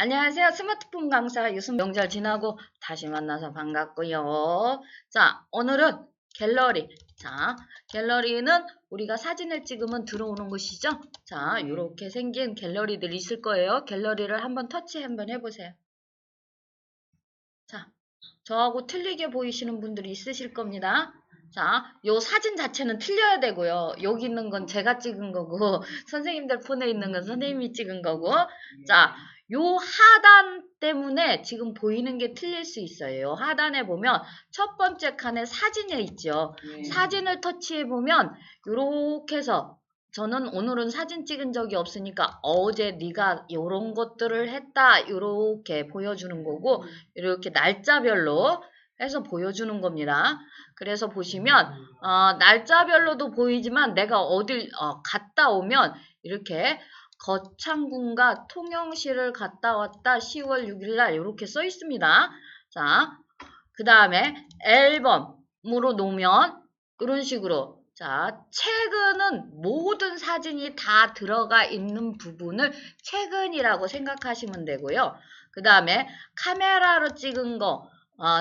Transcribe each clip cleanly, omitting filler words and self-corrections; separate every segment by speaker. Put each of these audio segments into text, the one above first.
Speaker 1: 안녕하세요. 스마트폰 강사 유승 명절 지나고 다시 만나서 반갑고요. 자, 오늘은 갤러리. 자, 갤러리는 우리가 사진을 찍으면 들어오는 곳이죠. 자, 이렇게 생긴 갤러리들 있을 거예요. 갤러리를 한번 터치 한번 해보세요. 자, 저하고 틀리게 보이시는 분들이 있으실 겁니다. 자, 요 사진 자체는 틀려야 되고요. 여기 있는 건 제가 찍은 거고, 선생님들 폰에 있는 건 선생님이 찍은 거고, 자, 요 하단 때문에 지금 보이는 게 틀릴 수 있어요. 요 하단에 보면 첫 번째 칸에 사진이 있죠. 사진을 터치해 보면 요렇게 해서 저는 오늘은 사진 찍은 적이 없으니까 어제 네가 요런 것들을 했다 요렇게 보여주는 거고 이렇게 날짜별로 해서 보여주는 겁니다. 그래서 보시면 날짜별로도 보이지만 내가 어딜 갔다 오면 이렇게 거창군과 통영시를 갔다 왔다 10월 6일날 이렇게 써 있습니다. 자, 그 다음에 앨범으로 놓으면 이런 식으로 자, 최근은 모든 사진이 다 들어가 있는 부분을 최근이라고 생각하시면 되고요. 그 다음에 카메라로 찍은 거,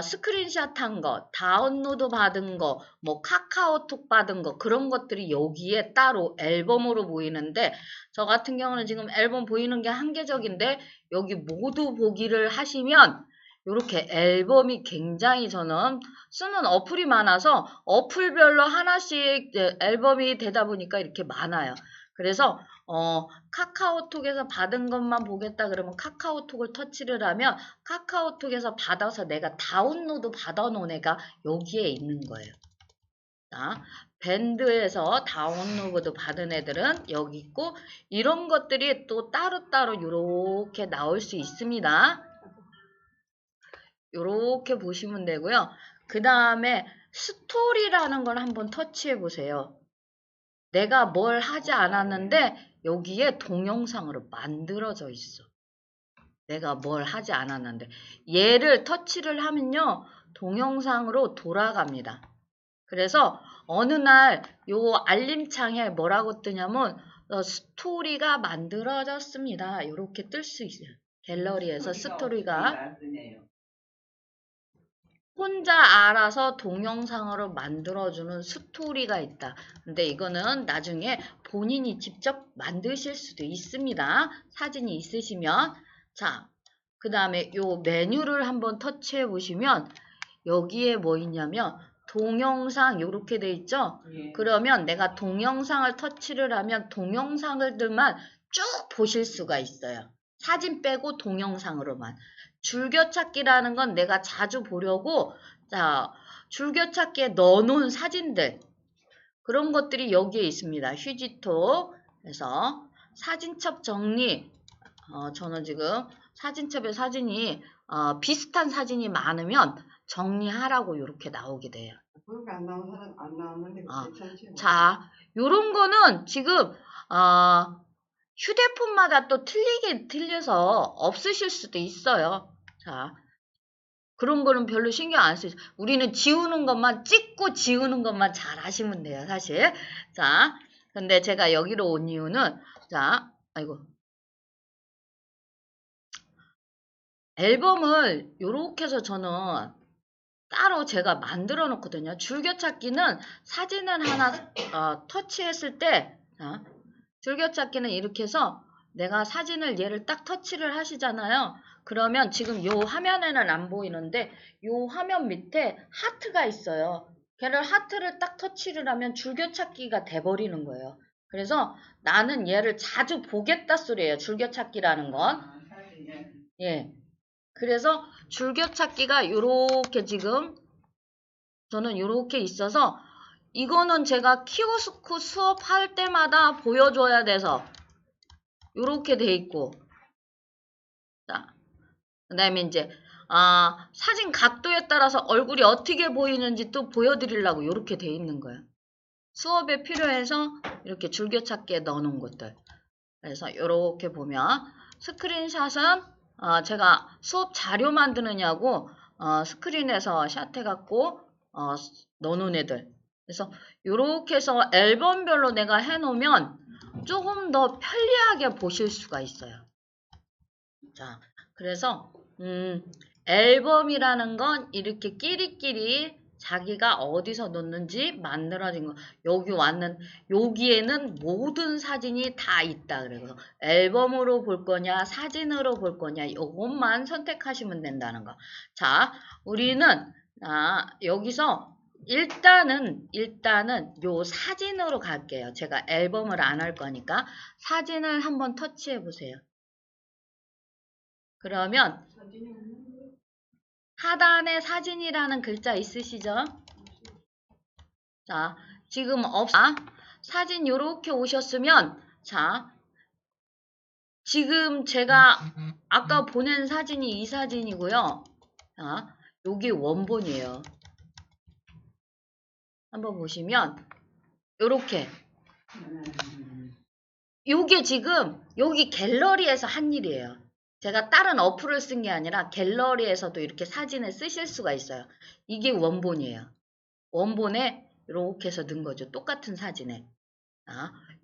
Speaker 1: 스크린샷 한 거, 다운로드 받은 거, 뭐 카카오톡 받은 거 그런 것들이 여기에 따로 앨범으로 보이는데 저 같은 경우는 지금 앨범 보이는 게 한계적인데 여기 모두 보기를 하시면 이렇게 앨범이 굉장히 저는 쓰는 어플이 많아서 어플별로 하나씩 앨범이 되다 보니까 이렇게 많아요. 그래서 카카오톡에서 받은 것만 보겠다 그러면 카카오톡을 터치를 하면 카카오톡에서 받아서 내가 다운로드 받아놓은 애가 여기에 있는 거예요. 자, 밴드에서 다운로드 받은 애들은 여기 있고 이런 것들이 또 따로따로 이렇게 나올 수 있습니다. 요렇게 보시면 되고요. 그 다음에 스토리라는 걸 한번 터치해 보세요. 내가 뭘 하지 않았는데 여기에 동영상으로 만들어져 있어. 내가 뭘 하지 않았는데 얘를 터치를 하면요. 동영상으로 돌아갑니다. 그래서 어느 날 요 알림창에 뭐라고 뜨냐면 스토리가 만들어졌습니다. 이렇게 뜰 수 있어요. 갤러리에서 스토리가 혼자 알아서 동영상으로 만들어주는 스토리가 있다. 근데 이거는 나중에 본인이 직접 만드실 수도 있습니다. 사진이 있으시면. 자, 그 다음에 요 메뉴를 한번 터치해 보시면 여기에 뭐 있냐면 동영상 이렇게 돼 있죠? 그러면 내가 동영상을 터치를 하면 동영상들만 쭉 보실 수가 있어요. 사진 빼고 동영상으로만. 즐겨찾기라는 건 내가 자주 보려고 자 즐겨찾기에 넣어놓은 사진들 그런 것들이 여기에 있습니다. 휴지톡 그래서 사진첩 정리 저는 지금 사진첩에 사진이 비슷한 사진이 많으면 정리하라고 이렇게 나오게 돼요.
Speaker 2: 그렇게 안 나오는 사람 안 나오는데 괜찮지.
Speaker 1: 자, 요런 거는 지금 휴대폰마다 또 틀려서 없으실 수도 있어요. 자, 그런 거는 별로 신경 안 쓰죠. 우리는 지우는 것만 찍고 지우는 것만 잘 하시면 돼요, 사실. 자, 근데 제가 여기로 온 이유는 자, 아이고. 앨범을 요렇게 해서 저는 따로 제가 만들어 놓거든요. 즐겨찾기는 사진을 하나 터치했을 때 자, 즐겨찾기는 이렇게 해서 내가 사진을 얘를 딱 터치를 하시잖아요. 그러면 지금 요 화면에는 안 보이는데 요 화면 밑에 하트가 있어요. 걔를 하트를 딱 터치를 하면 즐겨찾기가 돼버리는 거예요. 그래서 나는 얘를 자주 보겠다 소리예요. 즐겨찾기라는 건. 예. 그래서 즐겨찾기가 요렇게 지금 저는 요렇게 있어서 이거는 제가 키오스크 수업할 때마다 보여줘야 돼서 요렇게 돼 있고 자, 그 다음에 이제 사진 각도에 따라서 얼굴이 어떻게 보이는지 또 보여드리려고 요렇게 돼 있는 거예요. 수업에 필요해서 이렇게 즐겨찾기에 넣어놓은 것들 그래서 요렇게 보면 스크린샷은 제가 수업 자료 만드느냐고 스크린에서 샷 해갖고 넣어놓은 애들 그래서 요렇게 해서 앨범별로 내가 해놓으면 조금 더 편리하게 보실 수가 있어요. 자, 그래서 앨범이라는 건 이렇게 끼리끼리 자기가 어디서 놓는지 만들어진 거. 여기에는 모든 사진이 다 있다. 그래서 앨범으로 볼 거냐, 사진으로 볼 거냐, 이것만 선택하시면 된다는 거. 자, 우리는 여기서 일단은 요 사진으로 갈게요. 제가 앨범을 안 할 거니까 사진을 한번 터치해 보세요. 그러면 하단에 사진이라는 글자 있으시죠? 자, 지금 사진 요렇게 오셨으면, 자, 지금 제가 아까 보낸 사진이 이 사진이고요. 자, 여기 원본이에요. 한번 보시면 요렇게 요게 지금 여기 갤러리에서 한 일이에요. 제가 다른 어플을 쓴 게 아니라 갤러리에서도 이렇게 사진을 쓰실 수가 있어요. 이게 원본이에요. 원본에 이렇게 해서 넣은 거죠. 똑같은 사진에.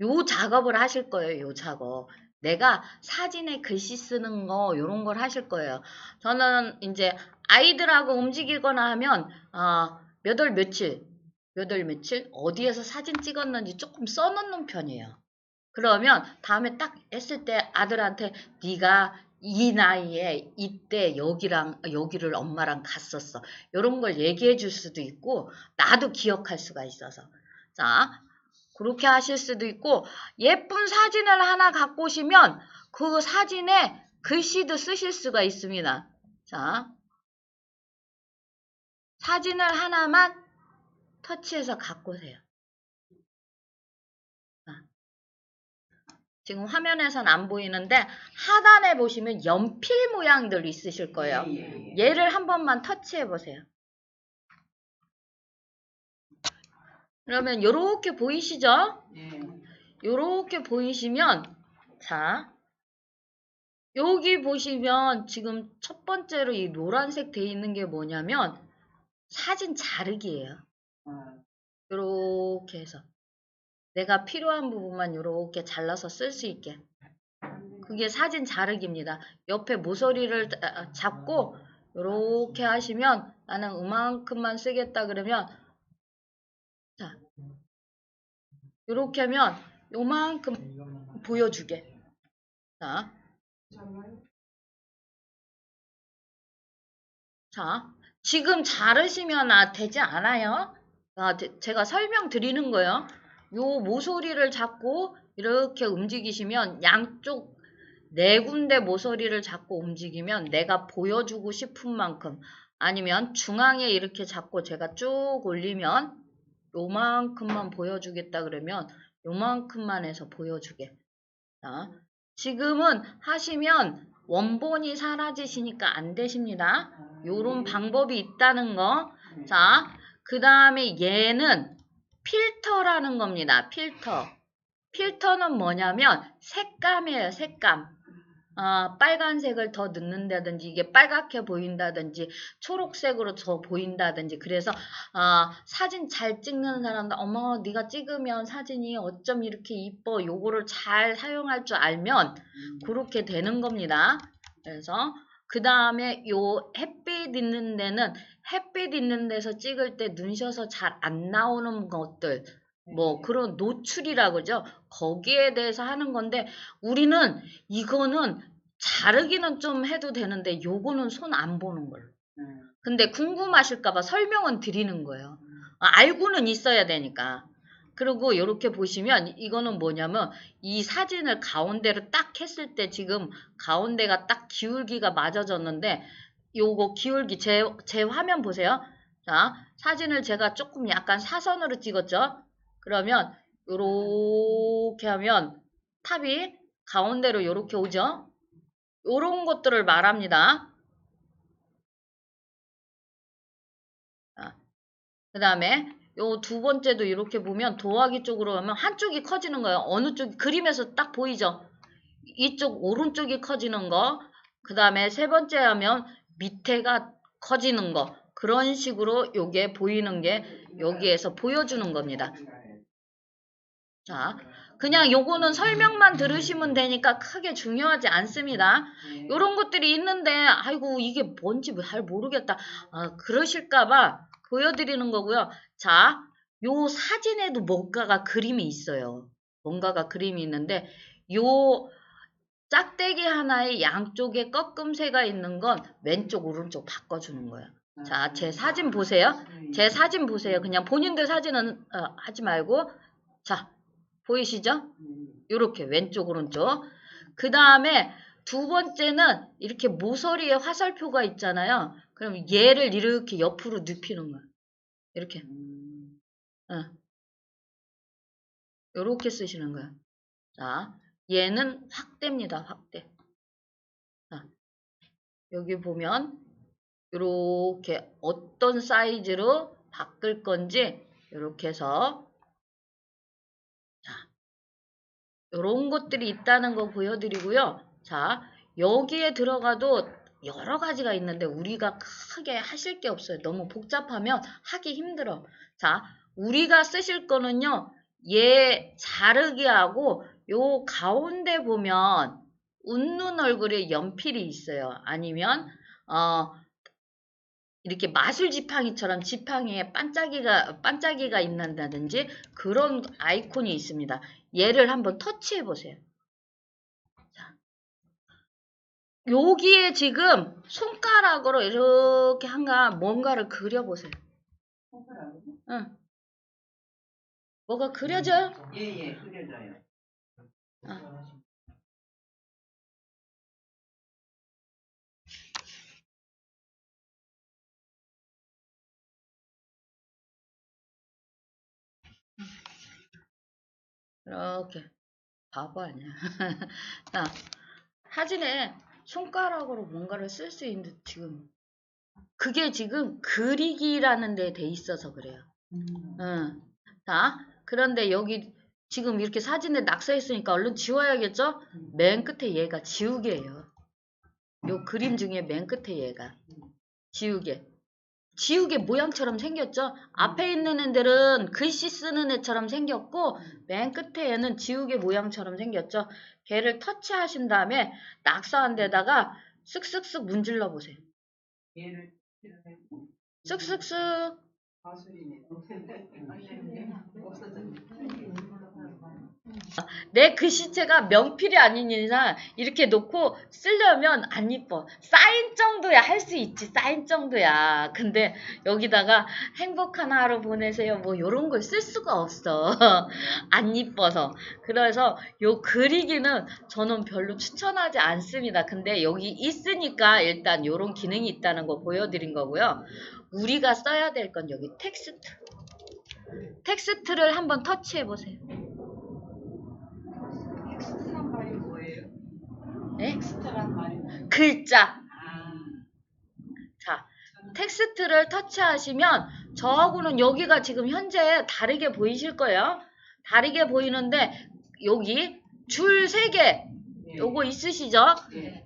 Speaker 1: 요 작업을 하실 거예요. 요 작업. 내가 사진에 글씨 쓰는 거 요런 걸 하실 거예요. 저는 이제 아이들하고 움직이거나 하면 몇 월 며칠 어디에서 사진 찍었는지 조금 써놓는 편이에요. 그러면 다음에 딱 했을 때 아들한테 네가 이 나이에 이때 여기를 엄마랑 갔었어. 이런 걸 얘기해 줄 수도 있고 나도 기억할 수가 있어서. 자, 그렇게 하실 수도 있고 예쁜 사진을 하나 갖고 오시면 그 사진에 글씨도 쓰실 수가 있습니다. 자, 사진을 하나만 터치해서 갖고 오세요. 지금 화면에선 안 보이는데 하단에 보시면 연필 모양들 있으실 거예요. 얘를 한 번만 터치해 보세요. 그러면 요렇게 보이시죠? 요렇게 보이시면 자, 여기 보시면 지금 첫 번째로 이 노란색 돼 있는 게 뭐냐면 사진 자르기예요. 요렇게 해서 내가 필요한 부분만 요렇게 잘라서 쓸 수 있게. 그게 사진 자르기입니다. 옆에 모서리를 잡고 요렇게 하시면 나는 이만큼만 쓰겠다 그러면 자 요렇게 하면 요만큼 보여주게. 자 지금 자르시면 되지 않아요? 제가 설명드리는 거예요. 요 모서리를 잡고 이렇게 움직이시면 양쪽 네 군데 모서리를 잡고 움직이면 내가 보여주고 싶은 만큼 아니면 중앙에 이렇게 잡고 제가 쭉 올리면 요만큼만 보여주겠다 그러면 요만큼만 해서 보여주게. 자, 지금은 하시면 원본이 사라지시니까 안 되십니다. 요런 방법이 있다는 거. 자, 그 다음에 얘는 필터라는 겁니다. 필터. 필터는 뭐냐면 색감이에요. 색감. 빨간색을 더 넣는다든지 이게 빨갛게 보인다든지 초록색으로 더 보인다든지 그래서 사진 잘 찍는 사람들 어머 네가 찍으면 사진이 어쩜 이렇게 이뻐 요거를 잘 사용할 줄 알면 그렇게 되는 겁니다. 그래서 그 다음에 요 햇빛 있는 데는 햇빛 있는 데서 찍을 때 눈셔서 잘 안 나오는 것들 뭐 그런 노출이라고 그러죠. 거기에 대해서 하는 건데 우리는 이거는 자르기는 좀 해도 되는데 요거는 손 안 보는 걸로. 근데 궁금하실까봐 설명은 드리는 거예요. 알고는 있어야 되니까. 그리고 이렇게 보시면 이거는 뭐냐면 이 사진을 가운데로 딱 했을 때 지금 가운데가 딱 기울기가 맞아졌는데 요거 기울기 제 화면 보세요. 자, 사진을 제가 조금 약간 사선으로 찍었죠. 그러면 요렇게 하면 탑이 가운데로 요렇게 오죠. 요런 것들을 말합니다. 그 다음에 요 두 번째도 이렇게 보면 도화기 쪽으로 하면 한쪽이 커지는 거예요. 어느 쪽이 그림에서 딱 보이죠. 이쪽 오른쪽이 커지는 거. 그 다음에 세 번째 하면 밑에가 커지는 거. 그런 식으로 요게 보이는 게 여기에서 보여주는 겁니다. 자, 그냥 요거는 설명만 들으시면 되니까 크게 중요하지 않습니다.
Speaker 2: 네.
Speaker 1: 요런 것들이 있는데 아이고 이게 뭔지 잘 모르겠다. 그러실까봐 보여드리는 거고요. 자, 요 사진에도 뭔가가 그림이 있어요. 뭔가가 그림이 있는데 요 짝대기 하나의 양쪽에 꺾음새가 있는 건 왼쪽 오른쪽 바꿔주는 거예요. 자, 제 사진 보세요. 제 사진 보세요. 그냥 본인들 사진은 하지 말고 자, 보이시죠? 요렇게 왼쪽 오른쪽. 그 다음에 두 번째는 이렇게 모서리에 화살표가 있잖아요. 그럼 얘를 이렇게 옆으로 눕히는 거예요. 이렇게. 요렇게 쓰시는 거예요. 자, 얘는 확대입니다. 확대. 자, 여기 보면 요렇게 어떤 사이즈로 바꿀 건지 요렇게 해서 자, 요런 것들이 있다는 거 보여드리고요. 자, 여기에 들어가도 여러 가지가 있는데 우리가 크게 하실 게 없어요. 너무 복잡하면 하기 힘들어. 자, 우리가 쓰실 거는요. 얘 자르기 하고 요 가운데 보면 웃는 얼굴에 연필이 있어요. 아니면 이렇게 마술 지팡이처럼 지팡이에 반짝이가 있는다든지 그런 아이콘이 있습니다. 얘를 한번 터치해 보세요. 자, 여기에 지금 손가락으로 이렇게 뭔가를 그려보세요.
Speaker 2: 손가락으로?
Speaker 1: 응. 뭐가 그려져요?
Speaker 2: 예, 그려져요.
Speaker 1: 이렇게. 바보 아니야. 자, 사진에 손가락으로 뭔가를 쓸 수 있는 지금 그게 지금 그리기라는 데 돼 있어서 그래요. 응. 자, 그런데 여기 지금 이렇게 사진에 낙서했으니까 얼른 지워야겠죠? 맨 끝에 얘가 지우개예요. 요 그림 중에 맨 끝에 얘가 지우개. 지우개 모양처럼 생겼죠? 앞에 있는 애들은 글씨 쓰는 애처럼 생겼고 맨 끝에 얘는 지우개 모양처럼 생겼죠? 걔를 터치하신 다음에 낙서한 데다가 쓱쓱쓱 문질러 보세요.
Speaker 2: 얘를
Speaker 1: 쓱쓱쓱.
Speaker 2: 마술이네.
Speaker 1: 내 글씨체가 명필이 아닌 이상 이렇게 놓고 쓰려면 안 이뻐. 사인 정도야 할 수 있지. 사인 정도야. 근데 여기다가 행복한 하루 보내세요. 뭐 요런 걸 쓸 수가 없어. 안 이뻐서. 그래서 요 그리기는 저는 별로 추천하지 않습니다. 근데 여기 있으니까 일단 요런 기능이 있다는 거 보여드린 거고요. 우리가 써야 될 건 여기 텍스트. 텍스트를 한번 터치해 보세요.
Speaker 2: 텍스트란 말이 뭐예요?
Speaker 1: 네?
Speaker 2: 텍스트란 말이
Speaker 1: 글자. 자, 텍스트를 터치하시면 저하고는 여기가 지금 현재 다르게 보이실 거예요. 다르게 보이는데 여기 줄 3개 요거 있으시죠?
Speaker 2: 예.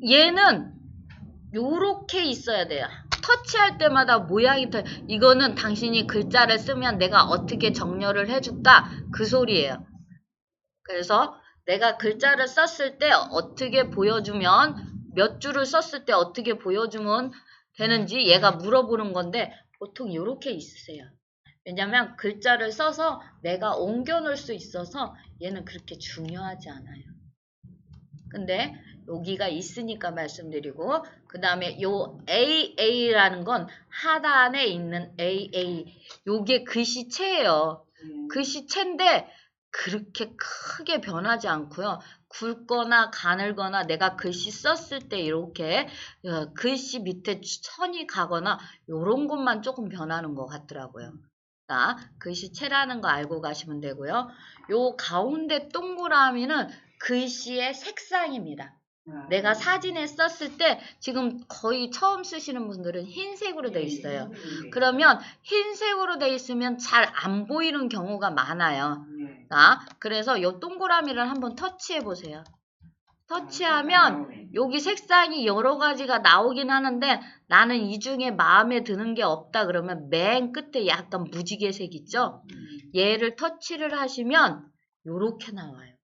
Speaker 1: 얘는 요렇게 있어야 돼요. 터치할 때마다 모양이 이거는 당신이 글자를 쓰면 내가 어떻게 정렬을 해줄까? 그 소리예요. 그래서 내가 글자를 썼을 때 어떻게 보여주면 몇 줄을 썼을 때 어떻게 보여주면 되는지 얘가 물어보는 건데 보통 이렇게 있으세요. 왜냐면 글자를 써서 내가 옮겨 놓을 수 있어서 얘는 그렇게 중요하지 않아요. 근데 여기가 있으니까 말씀드리고 그 다음에 요 AA라는 건 하단에 있는 AA 요게 글씨체예요. 글씨체인데 그렇게 크게 변하지 않고요. 굵거나 가늘거나 내가 글씨 썼을 때 이렇게 글씨 밑에 천이 가거나 요런 것만 조금 변하는 것 같더라고요. 자, 글씨체라는 거 알고 가시면 되고요. 요 가운데 동그라미는 글씨의 색상입니다. 내가 사진에 썼을 때 지금 거의 처음 쓰시는 분들은 흰색으로 돼 있어요. 그러면 흰색으로 돼 있으면 잘 안 보이는 경우가 많아요. 자, 그래서 요 동그라미를 한번 터치해 보세요. 터치하면 여기 색상이 여러 가지가 나오긴 하는데 나는 이 중에 마음에 드는 게 없다 그러면 맨 끝에 약간 무지개색 있죠? 얘를 터치를 하시면 요렇게 나와요.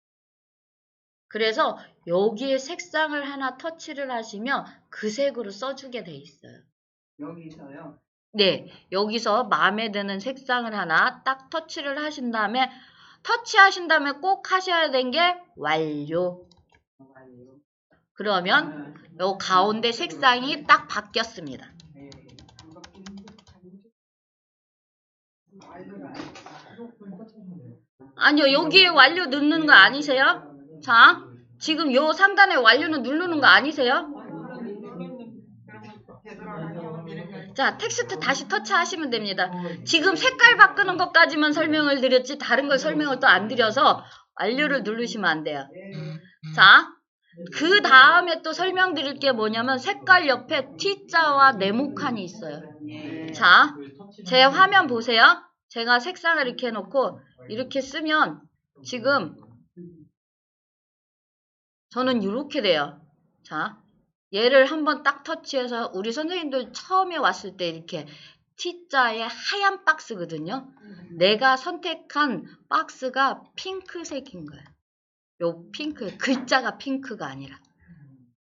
Speaker 1: 그래서 여기에 색상을 하나 터치를 하시면 그 색으로 써주게 돼 있어요.
Speaker 2: 여기서요.
Speaker 1: 네, 여기서 마음에 드는 색상을 하나 딱 터치를 하신 다음에 터치하신 다음에 꼭 하셔야 되는 게 완료.
Speaker 2: 완료.
Speaker 1: 그러면 요 가운데 색상이 딱 바뀌었습니다.
Speaker 2: 네. 완료가
Speaker 1: 아니요, 여기에 완료 누르는 거 아니세요? 자, 지금 요 상단에 완료는 누르는 거 아니세요? 자, 텍스트 다시 터치하시면 됩니다. 지금 색깔 바꾸는 것까지만 설명을 드렸지 다른 걸 설명을 또 안 드려서 완료를 누르시면 안 돼요. 자, 그 다음에 또 설명드릴 게 뭐냐면 색깔 옆에 T자와 네모칸이 있어요. 자, 제 화면 보세요. 제가 색상을 이렇게 해놓고 이렇게 쓰면 지금 저는 이렇게 돼요. 자, 얘를 한번 딱 터치해서 우리 선생님들 처음에 왔을 때 이렇게 T자의 하얀 박스거든요. 내가 선택한 박스가 핑크색인 거예요. 요 핑크, 글자가 핑크가 아니라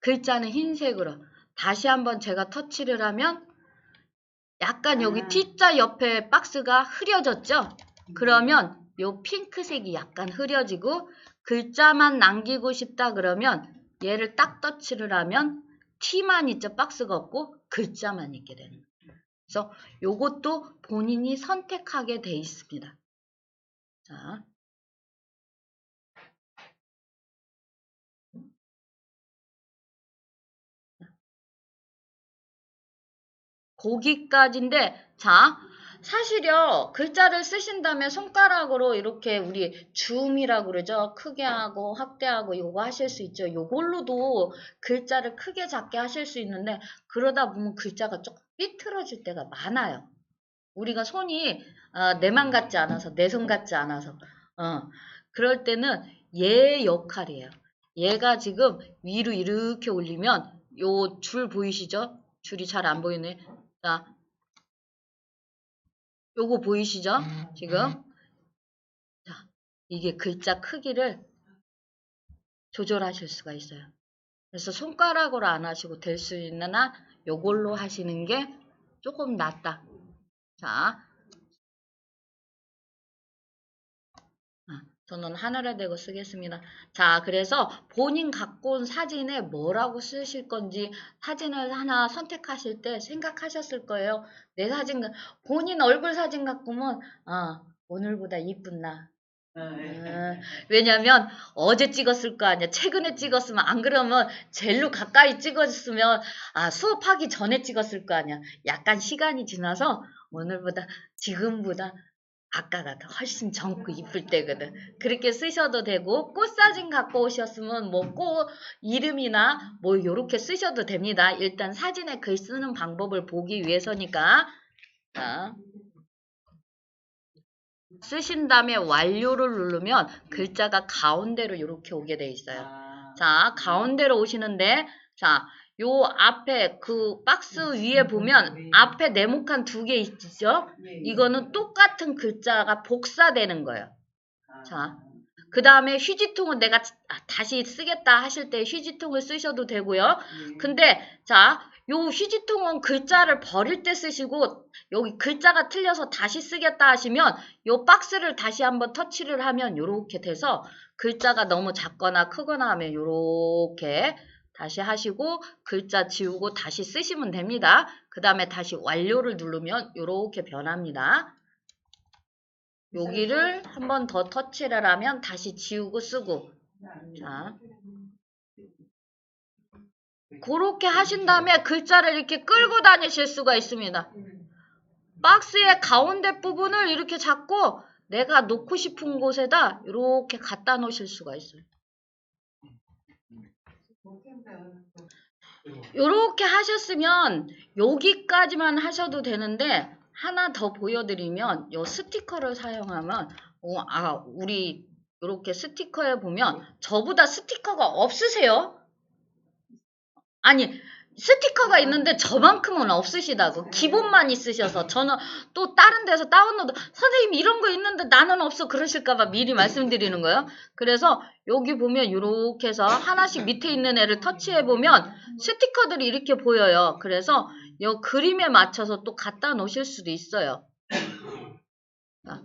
Speaker 1: 글자는 흰색으로 다시 한번 제가 터치를 하면 약간 여기 T자 옆에 박스가 흐려졌죠? 그러면 요 핑크색이 약간 흐려지고 글자만 남기고 싶다 그러면 얘를 딱 터치를 하면 T만 있죠? 박스가 없고 글자만 있게 되는 거예요. 그래서 요것도 본인이 선택하게 돼 있습니다. 자. 거기까지인데, 자, 사실요, 글자를 쓰신 다음에 손가락으로 이렇게 우리 줌이라고 그러죠. 크게 하고 확대하고 요거 하실 수 있죠. 요걸로도 글자를 크게 작게 하실 수 있는데, 그러다 보면 글자가 조금 삐뚤어질 때가 많아요. 우리가 손이 내 맘 같지 않아서, 내 손 같지 않아서, 그럴 때는 얘 역할이에요. 얘가 지금 위로 이렇게 올리면 요 줄 보이시죠? 줄이 잘 안 보이네. 자, 요거 보이시죠? 지금. 자, 이게 글자 크기를 조절하실 수가 있어요. 그래서 손가락으로 안 하시고 될 수 있으나 요걸로 하시는 게 조금 낫다. 자, 저는 하늘에 대고 쓰겠습니다. 자, 그래서 본인 갖고 온 사진에 뭐라고 쓰실 건지 사진을 하나 선택하실 때 생각하셨을 거예요. 내 사진, 본인 얼굴 사진 갖고 오면, 오늘보다 이쁜 나. 왜냐면 어제 찍었을 거 아니야. 최근에 찍었으면 안 그러면 젤로 가까이 찍었으면 수업하기 전에 찍었을 거 아니야. 약간 시간이 지나서 오늘보다 지금보다 아까가 더 훨씬 젊고 이쁠 때거든. 그렇게 쓰셔도 되고 꽃 사진 갖고 오셨으면 뭐 꽃 이름이나 뭐 요렇게 쓰셔도 됩니다. 일단 사진에 글 쓰는 방법을 보기 위해서니까. 자, 쓰신 다음에 완료를 누르면 글자가 가운데로 이렇게 오게 돼 있어요. 자, 가운데로 오시는데 자, 요 앞에 그 박스 위에 보면 앞에 네모칸 2개 있죠? 이거는 똑같은 글자가 복사되는 거예요. 자, 그 다음에 휴지통은 내가 다시 쓰겠다 하실 때 휴지통을 쓰셔도 되고요. 근데 자, 요 휴지통은 글자를 버릴 때 쓰시고 여기 글자가 틀려서 다시 쓰겠다 하시면 요 박스를 다시 한번 터치를 하면 요렇게 돼서 글자가 너무 작거나 크거나 하면 요렇게 다시 하시고 글자 지우고 다시 쓰시면 됩니다. 그 다음에 다시 완료를 누르면 요렇게 변합니다. 여기를 한 번 더 터치를 하면 다시 지우고 쓰고 자, 그렇게 하신 다음에 글자를 이렇게 끌고 다니실 수가 있습니다. 박스의 가운데 부분을 이렇게 잡고 내가 놓고 싶은 곳에다 이렇게 갖다 놓으실 수가 있어요. 이렇게 하셨으면 여기까지만 하셔도 되는데 하나 더 보여드리면 이 스티커를 사용하면 우리 이렇게 스티커에 보면 저보다 스티커가 없으세요? 아니 스티커가 있는데 저만큼은 없으시다고. 기본만 있으셔서. 저는 또 다른 데서 다운로드, 선생님 이런 거 있는데 나는 없어 그러실까봐 미리 말씀드리는 거예요. 그래서 여기 보면 이렇게 해서 하나씩 밑에 있는 애를 터치해보면 스티커들이 이렇게 보여요. 그래서 이 그림에 맞춰서 또 갖다 놓으실 수도 있어요. 자.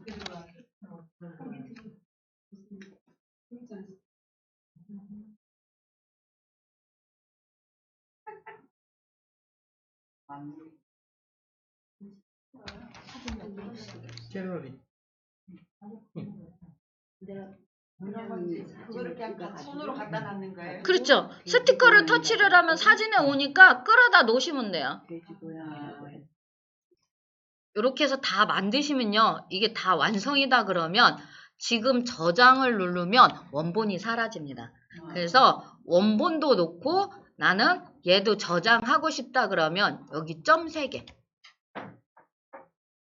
Speaker 3: 갤러리.
Speaker 2: 그거를 그냥 손으로 갖다 놨는 거예요?
Speaker 1: 그렇죠. 스티커를 터치를 하면 사진에 오니까 끌어다 놓으시면 돼요. 이렇게 해서 다 만드시면요. 이게 다 완성이다 그러면 지금 저장을 누르면 원본이 사라집니다. 그래서 원본도 놓고 나는 얘도 저장하고 싶다 그러면 여기 점 3개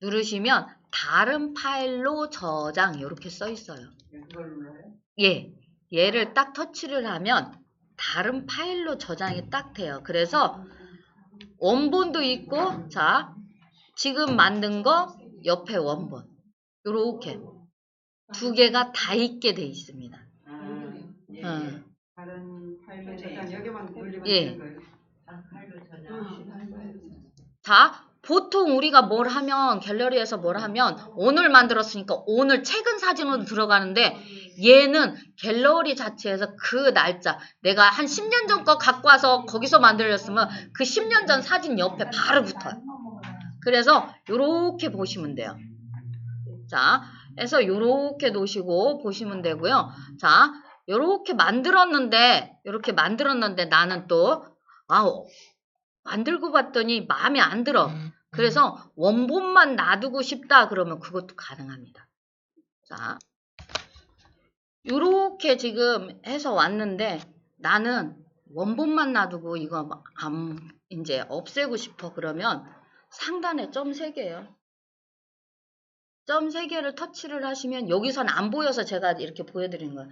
Speaker 1: 누르시면 다른 파일로 저장 이렇게 써 있어요.
Speaker 2: 그걸 눌러요?
Speaker 1: 예, 얘를 딱 터치를 하면 다른 파일로 저장이 딱 돼요. 그래서 원본도 있고, 자, 지금 만든 거 옆에 원본 요렇게 2개가 다 있게 돼 있습니다.
Speaker 2: 예. 다른 파일로 저장 여기만 올리면
Speaker 1: 예.
Speaker 2: 되는 거예요? 파일로 저장.
Speaker 1: 자, 보통 우리가 뭘 하면 갤러리에서 뭘 하면 오늘 만들었으니까 오늘 최근 사진으로 들어가는데 얘는 갤러리 자체에서 그 날짜 내가 한 10년 전 거 갖고 와서 거기서 만들었으면 그 10년 전 사진 옆에 바로 붙어요. 그래서 요렇게 보시면 돼요. 자, 그래서 요렇게 놓으시고 보시면 되고요. 자, 요렇게 만들었는데 나는 또 만들고 봤더니 마음에 안 들어. 그래서 원본만 놔두고 싶다 그러면 그것도 가능합니다. 자, 요렇게 지금 해서 왔는데 나는 원본만 놔두고 이거 이제 없애고 싶어 그러면 상단에 점 3개예요. 점 3개를 터치를 하시면 여기선 안 보여서 제가 이렇게 보여드리는 거예요.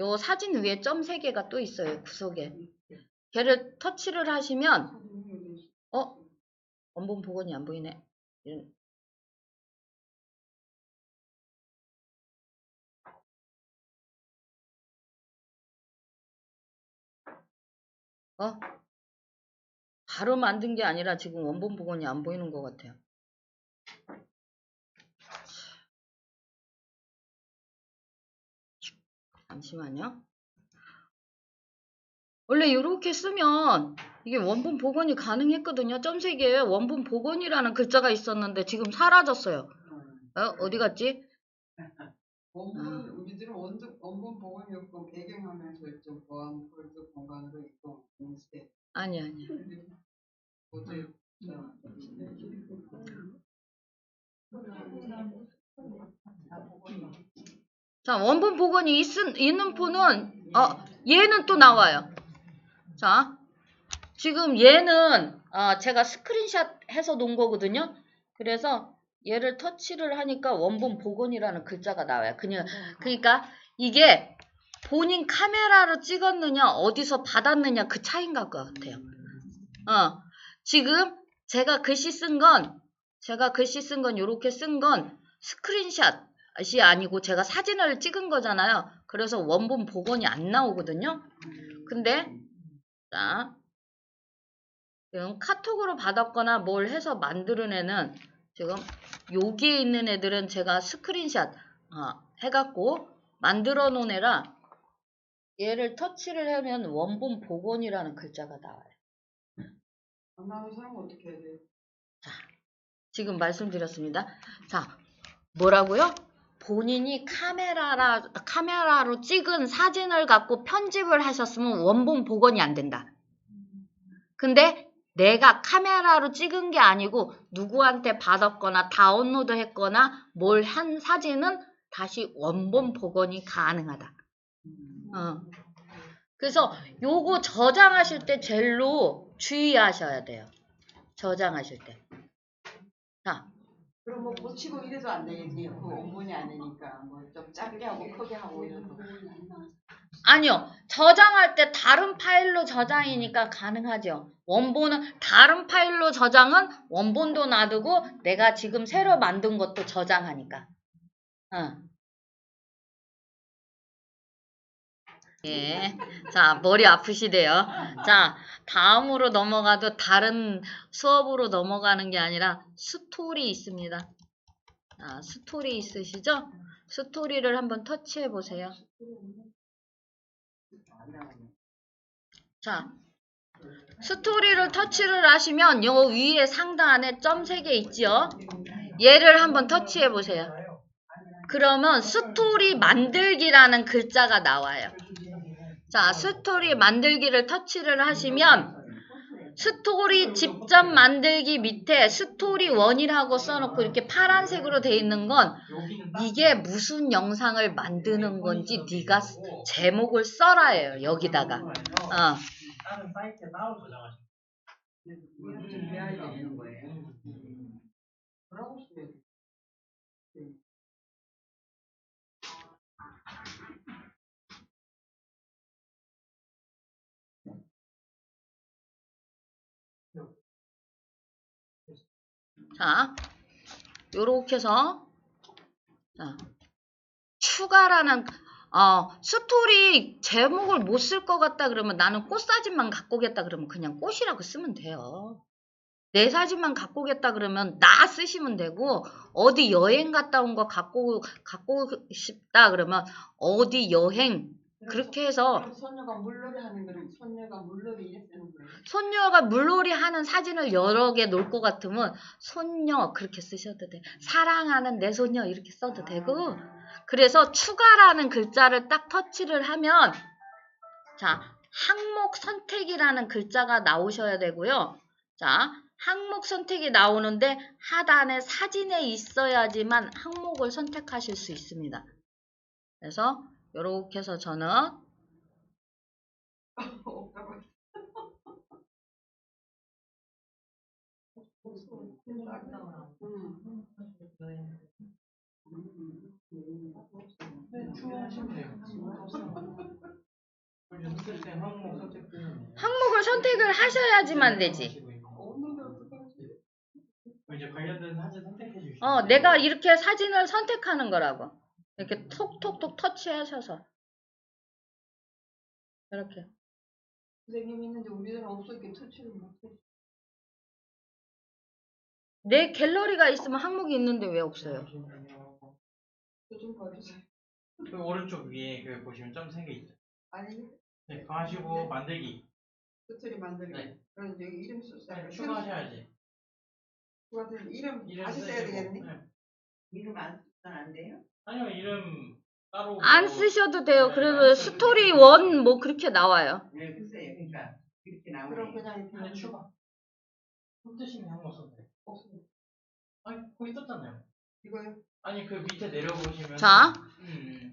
Speaker 1: 요 사진 위에 점 3개가 또 있어요. 구석에. 걔를 터치를 하시면 원본 복원이 안 보이네. 바로 만든 게 아니라 지금 원본 복원이 안 보이는 것 같아요. 잠시만요. 원래 이렇게 쓰면 이게 원본 복원이 가능했거든요. 점 3개에 원본 복원이라는 글자가 있었는데 지금 사라졌어요. 어디 갔지?
Speaker 2: 우리들은 원본 복원이었고 배경화면 설정 보안 폴더 공간으로 이동 인쇄
Speaker 1: 아니.
Speaker 2: 모두
Speaker 1: 자, 원본 복원이 있는 폰은 얘는 또 나와요. 자, 지금 얘는 제가 스크린샷 해서 놓은 거거든요. 그래서 얘를 터치를 하니까 원본 복원이라는 글자가 나와요. 그러니까 이게 본인 카메라로 찍었느냐 어디서 받았느냐 그 차이인 것 같아요. 지금 제가 글씨 쓴 건 요렇게 쓴 건 스크린샷이 아니고 제가 사진을 찍은 거잖아요. 그래서 원본 복원이 안 나오거든요. 근데 자, 지금 카톡으로 받았거나 뭘 해서 만드는 애는 지금 여기에 있는 애들은 제가 스크린샷 해갖고 만들어 놓은 애라 얘를 터치를 하면 원본 복원이라는 글자가 나와요.
Speaker 2: 안 나오는 사람은 어떻게 해야 돼요?
Speaker 1: 자, 지금 말씀드렸습니다. 자, 뭐라고요? 본인이 카메라로 찍은 사진을 갖고 편집을 하셨으면 원본 복원이 안 된다. 근데 내가 카메라로 찍은 게 아니고 누구한테 받았거나 다운로드 했거나 뭘 한 사진은 다시 원본 복원이 가능하다. 그래서 요거 저장하실 때 젤로 주의하셔야 돼요. 저장하실 때. 자,
Speaker 2: 그럼 뭐 고치고 이래도 안 되겠지. 그 원본이 아니니까 뭐 좀 작게 하고 크게 하고 이래도.
Speaker 1: 아니요. 저장할 때 다른 파일로 저장이니까 가능하죠. 원본은 다른 파일로 저장은 원본도 놔두고 내가 지금 새로 만든 것도 저장하니까. 예. 자, 머리 아프시대요. 자, 다음으로 넘어가도 다른 수업으로 넘어가는 게 아니라 스토리 있습니다. 자, 스토리 있으시죠? 스토리를 한번 터치해 보세요. 자, 스토리를 터치를 하시면 요 위에 상단에 점 3개 있지요? 얘를 한번 터치해 보세요. 그러면 스토리 만들기라는 글자가 나와요. 자, 스토리 만들기를 터치를 하시면 스토리 직접 만들기 밑에 스토리 1이라고 써놓고 이렇게 파란색으로 돼 있는 건 이게 무슨 영상을 만드는 건지 네가 제목을 써라예요. 여기다가.
Speaker 3: 다른 사이트에 따로 저장하시면
Speaker 2: 이건 준비해야 되는 거예요. 뭐라고 써요?
Speaker 1: 자, 요렇게 해서 자, 추가라는 스토리 제목을 못 쓸 것 같다 그러면 나는 꽃 사진만 갖고 오겠다 그러면 그냥 꽃이라고 쓰면 돼요. 내 사진만 갖고 오겠다 그러면 나 쓰시면 되고 어디 여행 갔다 온 거 갖고 싶다 그러면 어디 여행 그렇게 해서
Speaker 2: 그럼 손녀가 물놀이 하는 거는 손녀가 물놀이 이래 쓰는 거예요.
Speaker 1: 손녀가 물놀이 하는 사진을 여러 개 놓을 것 같으면 손녀 그렇게 쓰셔도 돼. 사랑하는 내 손녀 이렇게 써도 되고 그래서 추가라는 글자를 딱 터치를 하면 자 항목 선택이라는 글자가 나오셔야 되고요. 자 항목 선택이 나오는데 하단에 사진에 있어야지만 항목을 선택하실 수 있습니다. 그래서 이렇게 해서 저는
Speaker 3: 추가하시면 돼요. 연습 때 항목 선택되는
Speaker 1: 항목을 선택을 하셔야지만 되지.
Speaker 3: 이제 관련된 사진 선택해 주시면
Speaker 1: 내가 이렇게 사진을 선택하는 거라고. 이렇게 톡톡톡 터치하셔서. 이렇게.
Speaker 2: 선생님 있는데 우리는 없어 이렇게 터치를 못해.
Speaker 1: 내 갤러리가 있으면 항목이 있는데 왜 없어요?
Speaker 2: 좀 봐주세요.
Speaker 3: 그 오른쪽 위에 그 보시면 점 3개 있죠.
Speaker 2: 아니
Speaker 3: 네, 그거 하시고 만들기.
Speaker 2: 스토리 만들기.
Speaker 3: 네.
Speaker 2: 그럼 여기 이름 써야 돼.
Speaker 3: 추가하셔야지.
Speaker 2: 이름 다시 써야 되겠니?
Speaker 3: 네.
Speaker 2: 이름 안 쓰면 안 돼요?
Speaker 3: 아니요, 이름 따로
Speaker 1: 안 쓰셔도 돼요. 그래도 스토리 원 뭐 그렇게 나와요.
Speaker 2: 네, 글쎄요. 그러니까 이렇게 나오네. 그럼 그냥 이렇게
Speaker 3: 아니, 추가. 힘드시면 항목 선택.
Speaker 2: 없습니다.
Speaker 3: 아니, 거기 떴잖아요.
Speaker 2: 이거요?
Speaker 3: 아니, 그 밑에 내려보시면
Speaker 1: 자,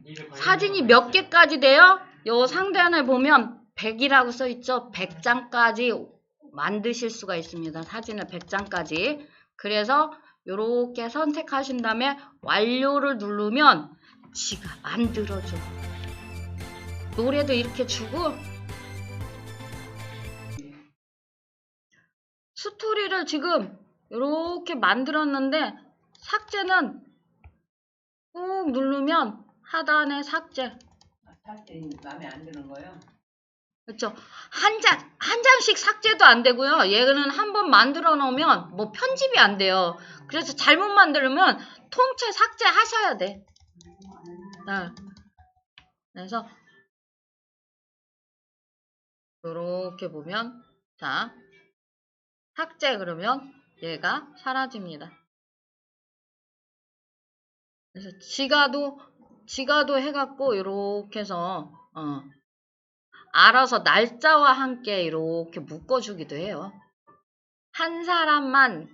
Speaker 3: 이게
Speaker 1: 사진이 몇 개까지 돼요? 요 상단에 보면 100이라고 써 있죠. 100장까지 만드실 수가 있습니다. 사진을 100장까지. 그래서 요렇게 선택하신 다음에 완료를 누르면 지가 만들어줘. 노래도 이렇게 주고 스토리를 지금 이렇게 만들었는데 삭제는 꾹 누르면 하단에 삭제.
Speaker 2: 삭제 마음에 안 드는 거요?
Speaker 1: 그렇죠. 한 장씩 삭제도 안 되고요. 얘는 한번 만들어 놓으면 뭐 편집이 안 돼요. 그래서 잘못 만들면 통째 삭제하셔야 돼. 네. 그래서 이렇게 보면 자 삭제 그러면 얘가 사라집니다. 그래서 지가도 해갖고 이렇게 해서 알아서 날짜와 함께 이렇게 묶어주기도 해요. 한 사람만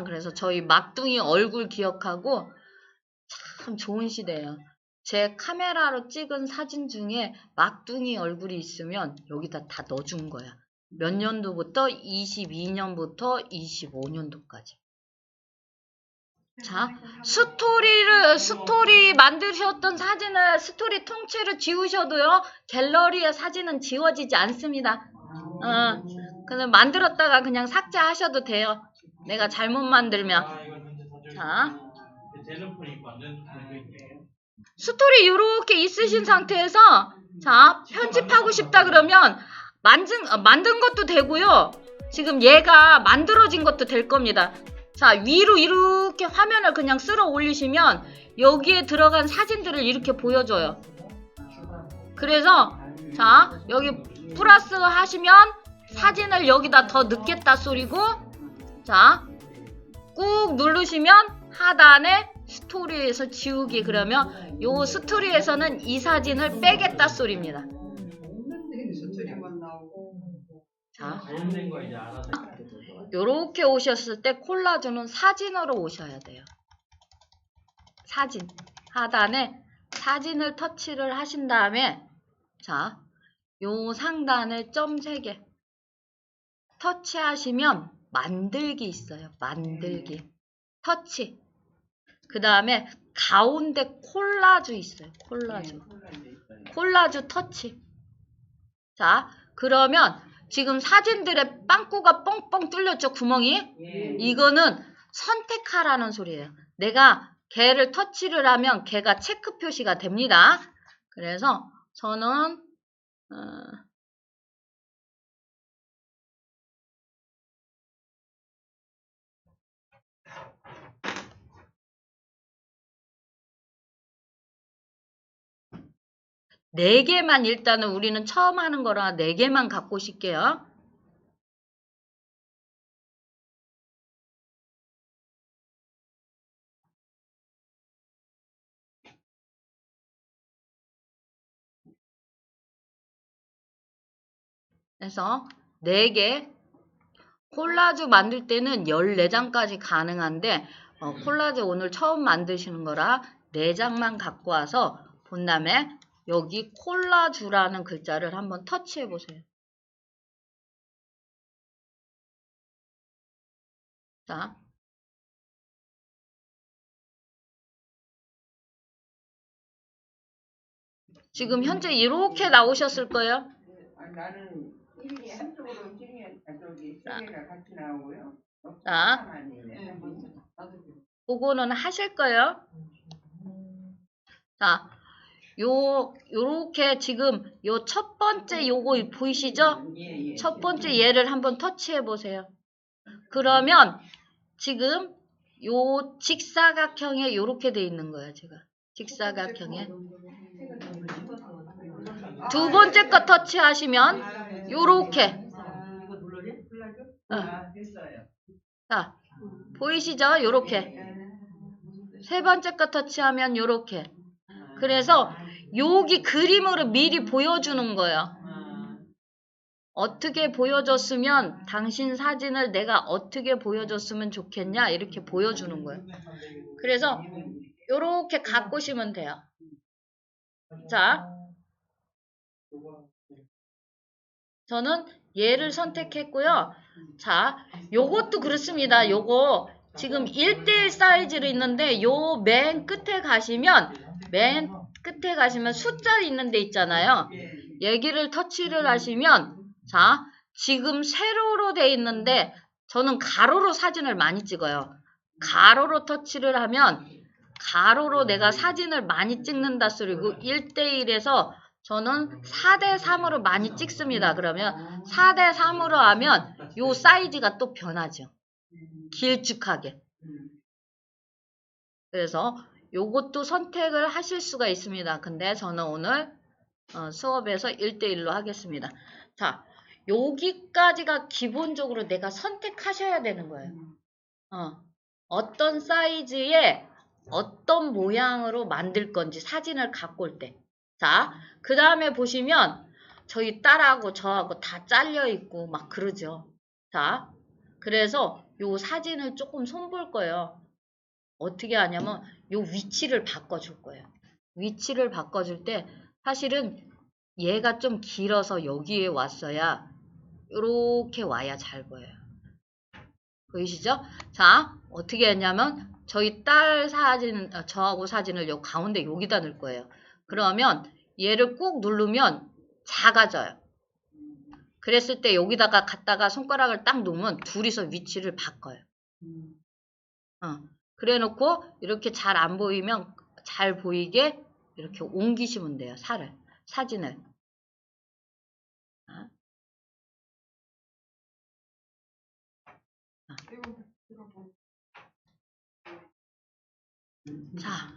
Speaker 1: 그래서 저희 막둥이 얼굴 기억하고 참 좋은 시대예요. 제 카메라로 찍은 사진 중에 막둥이 얼굴이 있으면 여기다 다 넣어준 거야. 몇 년도부터? 22년부터 25년도까지. 자, 스토리 만드셨던 사진을, 스토리 통째로 지우셔도요, 갤러리에 사진은 지워지지 않습니다. 그냥 만들었다가 그냥 삭제하셔도 돼요. 내가 잘못 만들면.
Speaker 3: 아, 이건 진짜 사줄.
Speaker 1: 자,
Speaker 3: 젤로폰이 완전 좋은데.
Speaker 1: 스토리 이렇게 있으신 상태에서, 자, 편집하고 싶다 그러면, 만든 것도 되고요. 지금 얘가 만들어진 것도 될 겁니다. 자, 위로 이렇게 화면을 그냥 쓸어 올리시면 여기에 들어간 사진들을 이렇게 보여줘요. 그래서 자, 여기 플러스 하시면 사진을 여기다 더 넣겠다 소리고, 자, 꾹 누르시면 하단에 스토리에서 지우기, 그러면 요 스토리에서는 이 사진을 빼겠다 소리입니다.
Speaker 2: 스토리만 나오고.
Speaker 1: 자,
Speaker 3: 잘못된 거 이제 알아서.
Speaker 1: 요렇게 오셨을 때 콜라주는 사진으로 오셔야 돼요. 사진. 하단에 사진을 터치를 하신 다음에, 자, 요 상단에 점 3개 터치하시면 만들기 있어요. 만들기. 터치. 그 다음에 가운데 콜라주 있어요. 콜라주 터치. 자, 그러면 지금 사진들의 빵꾸가 뻥뻥 뚫렸죠, 구멍이? 이거는 선택하라는 소리예요. 내가 걔를 터치를 하면 걔가 체크 표시가 됩니다. 그래서 저는 4개만 일단은 우리는 처음 하는 거라 4개만 갖고 오실게요. 그래서 4개. 콜라주 만들 때는 14장까지 가능한데 콜라주 오늘 처음 만드시는 거라 4장만 갖고 와서 본 다음에 여기 콜라주라는 글자를 한번 터치해 보세요. 자, 지금 현재 이렇게 나오셨을 거예요.
Speaker 4: 나는 힐이 한쪽으로 힐이 저기 세 개가 같이 나오고요.
Speaker 1: 자, 그거는 하실 거예요. 자, 요렇게 지금 요 첫 번째 요거 보이시죠? 첫 번째 얘를 한번 터치해 보세요. 그러면 지금 요 직사각형에 요렇게 돼 있는 거예요, 제가. 직사각형에. 두 번째 거 터치하시면 요렇게. 자, 보이시죠? 요렇게. 세 번째 거 터치하면 요렇게. 그래서 여기 그림으로 미리 보여주는 거예요. 어떻게 보여줬으면 당신 사진을 내가 어떻게 보여줬으면 좋겠냐 이렇게 보여주는 거예요. 그래서 요렇게 갖고 오시면 돼요. 자, 저는 얘를 선택했고요. 자, 요것도 그렇습니다. 요거 지금 1:1 사이즈로 있는데 요 맨 끝에 가시면 숫자 있는 데 있잖아요. 여기를 터치를 하시면 자, 지금 세로로 돼 있는데 저는 가로로 사진을 많이 찍어요. 가로로 터치를 하면 가로로 내가 사진을 많이 찍는다 소리고 1:1에서 저는 4:3으로 많이 찍습니다. 그러면 4:3으로 하면 요 사이즈가 또 변하죠. 길쭉하게. 그래서 요것도 선택을 하실 수가 있습니다. 근데 저는 오늘 수업에서 1:1로 하겠습니다. 자, 여기까지가 기본적으로 내가 선택하셔야 되는 거예요. 어떤 사이즈에 어떤 모양으로 만들 건지 사진을 갖고 올 때. 자, 그 다음에 보시면 저희 딸하고 저하고 다 잘려 있고 막 그러죠. 자, 그래서 요 사진을 조금 손볼 거예요. 어떻게 하냐면 요 위치를 바꿔줄 거예요. 위치를 바꿔줄 때 사실은 얘가 좀 길어서 여기에 왔어야 이렇게 와야 잘 보여요. 보이시죠? 자, 어떻게 했냐면 저희 딸 사진, 저하고 사진을 요 가운데 여기다 넣을 거예요. 그러면 얘를 꾹 누르면 작아져요. 그랬을 때 여기다가 갖다가 손가락을 딱 놓으면 둘이서 위치를 바꿔요. 그래 놓고 이렇게 잘 안 보이면 잘 보이게 이렇게 옮기시면 돼요. 사진을. 자,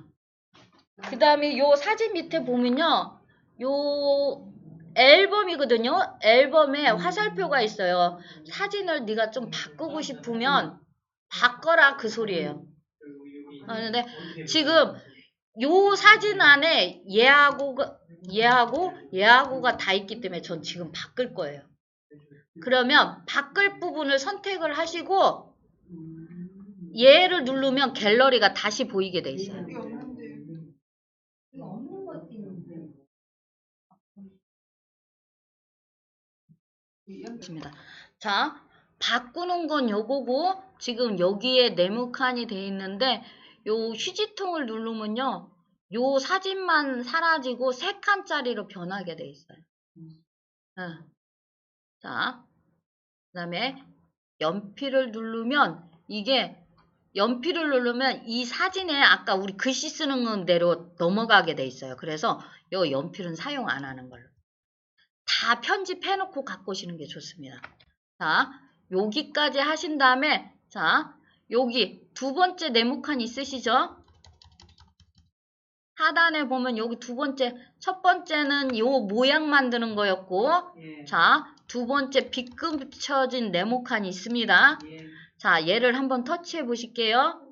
Speaker 1: 그 다음에 요 사진 밑에 보면요. 요 앨범이거든요. 앨범에 화살표가 있어요. 사진을 네가 좀 바꾸고 싶으면 바꿔라 그 소리예요. 근데 지금 요 사진 안에 얘하고가 다 있기 때문에 전 지금 바꿀 거예요. 그러면 바꿀 부분을 선택을 하시고 얘를 누르면 갤러리가 다시 보이게 돼 있어요.
Speaker 2: 이게 없는데.
Speaker 4: 이거 없는 것도 있는데.
Speaker 1: 있습니다. 자, 바꾸는 건 요거고 지금 여기에 네모칸이 돼 있는데 요 휴지통을 누르면요. 요 사진만 사라지고 3칸짜리로 변하게 돼 있어요. 자, 그 다음에 연필을 누르면 연필을 누르면 이 사진에 아까 우리 글씨 쓰는 대로 넘어가게 돼 있어요. 그래서 요 연필은 사용 안 하는 걸로. 다 편집해놓고 갖고 오시는 게 좋습니다. 자, 여기까지 하신 다음에 자, 여기 두 번째 네모칸 있으시죠? 하단에 보면 여기 두 번째, 첫 번째는 요 모양 만드는 거였고
Speaker 2: 예.
Speaker 1: 자, 두 번째 빗금쳐진 네모칸이 있습니다.
Speaker 2: 예.
Speaker 1: 자, 얘를 한번 터치해 보실게요.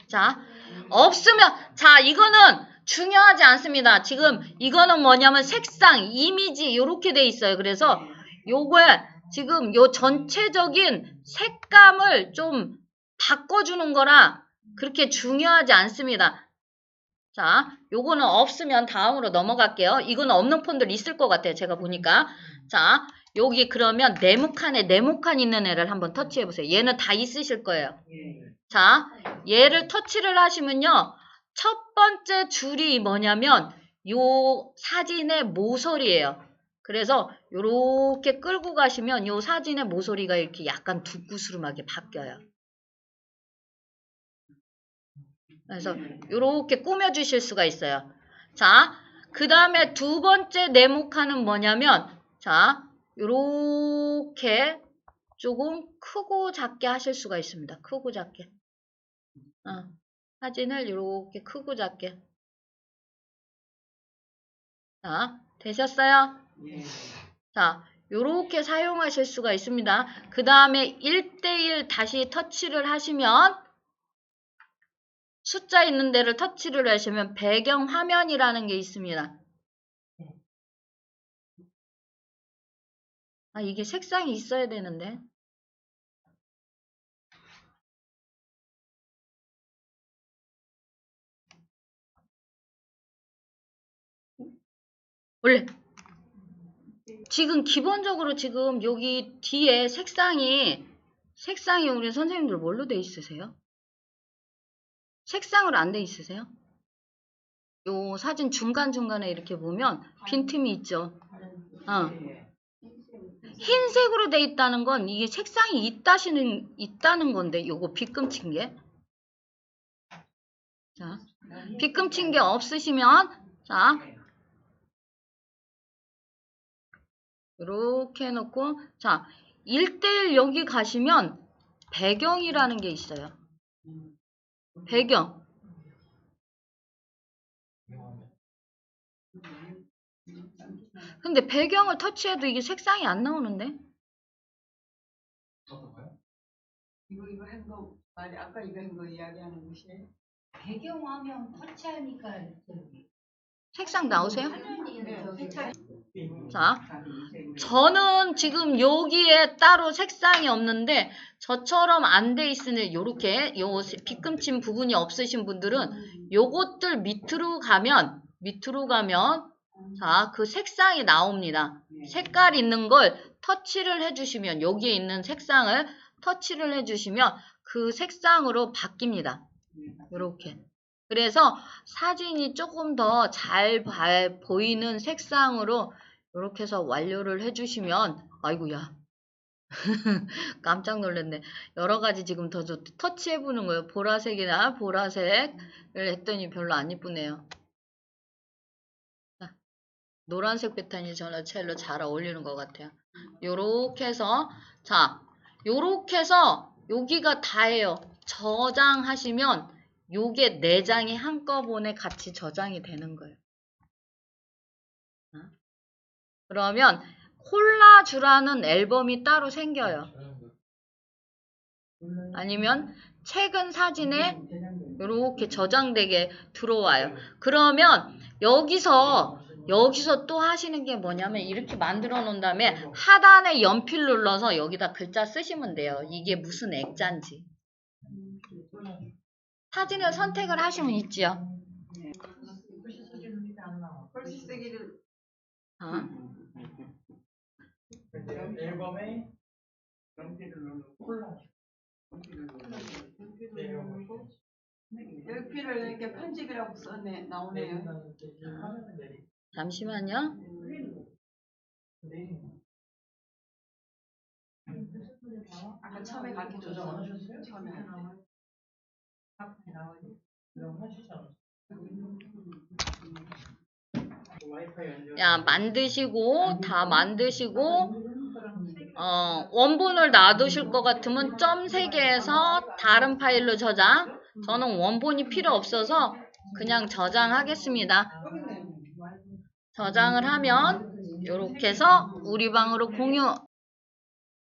Speaker 1: 자, 없으면, 자, 이거는 중요하지 않습니다. 지금 이거는 뭐냐면 색상, 이미지 요렇게 돼 있어요. 그래서 요거에 지금 요 전체적인 색감을 좀 바꿔주는 거라 그렇게 중요하지 않습니다. 자, 요거는 없으면 다음으로 넘어갈게요. 이거는 없는 폰들 있을 것 같아요. 제가 보니까. 자, 여기 그러면 네모칸 있는 애를 한번 터치해 보세요. 얘는 다 있으실 거예요. 자, 얘를 터치를 하시면요. 첫 번째 줄이 뭐냐면 요 사진의 모서리예요. 그래서 요렇게 끌고 가시면 요 사진의 모서리가 이렇게 약간 두꾸스름하게 바뀌어요. 그래서 요렇게 꾸며주실 수가 있어요. 자, 그 다음에 두 번째 네모칸은 뭐냐면 자, 요렇게 조금 크고 작게 하실 수가 있습니다. 크고 작게. 사진을 이렇게 크고 작게. 자, 되셨어요?
Speaker 2: 예.
Speaker 1: 자, 요렇게 사용하실 수가 있습니다. 그 다음에 1:1 다시 터치를 하시면 숫자 있는 데를 터치를 하시면 배경 화면이라는 게 있습니다. 아, 이게 색상이 있어야 되는데. 원래 지금 기본적으로 지금 여기 뒤에 색상이 우리 선생님들 뭘로 돼 있으세요? 색상으로 안 돼 있으세요? 요 사진 중간중간에 이렇게 보면 빈틈이 있죠. 흰색으로 돼 있다는 건 이게 색상이 있다는 건데 요거 빗금친 게. 자, 빗금친 게 없으시면 자, 이렇게 해놓고 자, 1:1 여기 가시면 배경이라는 게 있어요. 배경. 근데 배경을 터치해도 이게 색상이 안 나오는데?
Speaker 2: 이거 한 거, 아니, 아까 이거 한 거 이야기하는 것이.
Speaker 4: 배경화면 터치하니까 저기
Speaker 1: 색상 나오세요?
Speaker 4: 화면이
Speaker 1: 자, 저는 지금 여기에 따로 색상이 없는데 저처럼 안 돼 있으니 요렇게 요 빗금친 부분이 없으신 분들은 요것들 밑으로 가면 자, 그 색상이 나옵니다. 색깔 있는 걸 터치를 해주시면 여기에 있는 색상을 터치를 해주시면 그 색상으로 바뀝니다. 이렇게. 그래서 사진이 조금 더 잘 보이는 색상으로 이렇게 해서 완료를 해주시면 아이고야 깜짝 놀랐네. 여러 가지 지금 더 터치해보는 거예요. 보라색이나 보라색을 했더니 별로 안 이쁘네요. 자, 노란색 패턴이 저는 제일로 잘 어울리는 것 같아요. 요렇게 해서 자 요렇게 해서 여기가 다예요. 저장하시면 요게 4장이 한꺼번에 같이 저장이 되는 거예요. 그러면 콜라주라는 앨범이 따로 생겨요. 아니면 최근 사진에 이렇게 저장되게 들어와요. 그러면 여기서 또 하시는 게 뭐냐면 이렇게 만들어 놓은 다음에 하단에 연필 눌러서 여기다 글자 쓰시면 돼요. 이게 무슨 액자인지. 사진을 선택을 하시면 있지요.
Speaker 2: 글씨 쓰기를
Speaker 3: 앨범에 콜라.
Speaker 2: 연필을 이렇게 편집이라고 써네 나오네요.
Speaker 1: 잠시만요.
Speaker 2: 아까 처음에 가르쳐줬어. 처음에 할 때.
Speaker 1: 야, 만드시고 다 만드시고 원본을 놔두실 것 같으면 점 3개에서 다른 파일로 저장. 저는 원본이 필요 없어서 그냥 저장하겠습니다. 저장을 하면 이렇게 해서 우리 방으로 공유